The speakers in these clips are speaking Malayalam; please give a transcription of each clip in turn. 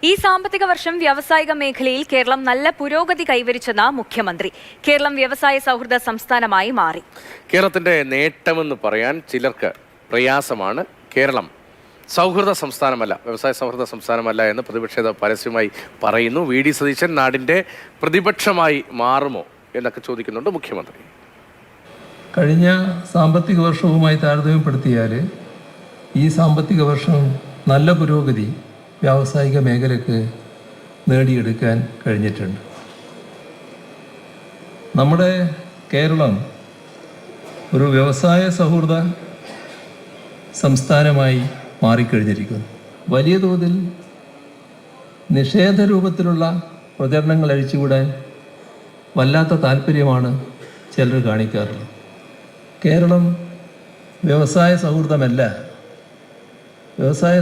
ഈ സാമ്പത്തിക വർഷം വ്യാവസായിക മേഖലയിൽ കേരളം നല്ല പുരോഗതി കൈവരിച്ചെന്ന് മുഖ്യമന്ത്രി. കേരളം വ്യവസായ സൗഹൃദ സംസ്ഥാനമായി മാറി. കേരളത്തിന്റെ നേട്ടമെന്ന് പറയാൻ ചിലർക്ക് പ്രയാസമാണ്. കേരളം സൗഹൃദ സംസ്ഥാനമല്ല, വ്യവസായ സൗഹൃദ സംസ്ഥാനമല്ല എന്ന് പ്രതിപക്ഷ നേതാവ് പരസ്യമായി പറയുന്നു. വി ഡി സതീശൻ നാടിൻ്റെ പ്രതിപക്ഷമായി മാറുമോ എന്നൊക്കെ ചോദിക്കുന്നുണ്ട് മുഖ്യമന്ത്രി. കഴിഞ്ഞ സാമ്പത്തിക വർഷവുമായി താരതമ്യപ്പെടുത്തിയാൽ ഈ സാമ്പത്തിക വർഷം നല്ല പുരോഗതി വ്യാവസായിക മേഖലയ്ക്ക് നേടിയെടുക്കാൻ കഴിഞ്ഞിട്ടുണ്ട്. നമ്മുടെ കേരളം ഒരു വ്യവസായ സൗഹൃദ സംസ്ഥാനമായി മാറിക്കഴിഞ്ഞിരിക്കുന്നു. വലിയ തോതിൽ നിഷേധ രൂപത്തിലുള്ള പ്രചരണങ്ങൾ അഴിച്ചുവിടാൻ വല്ലാത്ത താല്പര്യമാണ് ചിലർ കാണിക്കാറുള്ളത്. കേരളം വ്യവസായ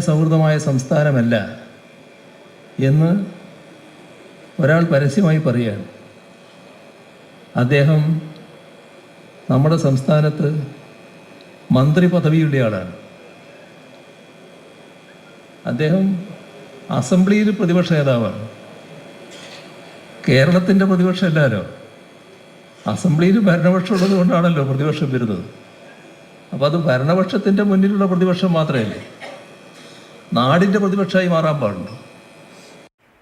സൗഹൃദമായ സംസ്ഥാനമല്ല എന്ന് ഒരാൾ പരസ്യമായി പറയുകയാണ്. അദ്ദേഹം നമ്മുടെ സംസ്ഥാനത്ത് മന്ത്രി പദവിയുള്ള ആളാണ്. അദ്ദേഹം അസംബ്ലിയിൽ പ്രതിപക്ഷ നേതാവാണ്. കേരളത്തിൻ്റെ പ്രതിപക്ഷമല്ലല്ലോ, അസംബ്ലിയിൽ ഭരണപക്ഷം ഉള്ളത് കൊണ്ടാണല്ലോ പ്രതിപക്ഷം വരുന്നത്. അപ്പോൾ അത് ഭരണപക്ഷത്തിൻ്റെ മുന്നിലുള്ള പ്രതിപക്ഷം മാത്രമല്ലേ, നാടിൻ്റെ പ്രതിപക്ഷമായി മാറാൻ പാടുള്ളൂ.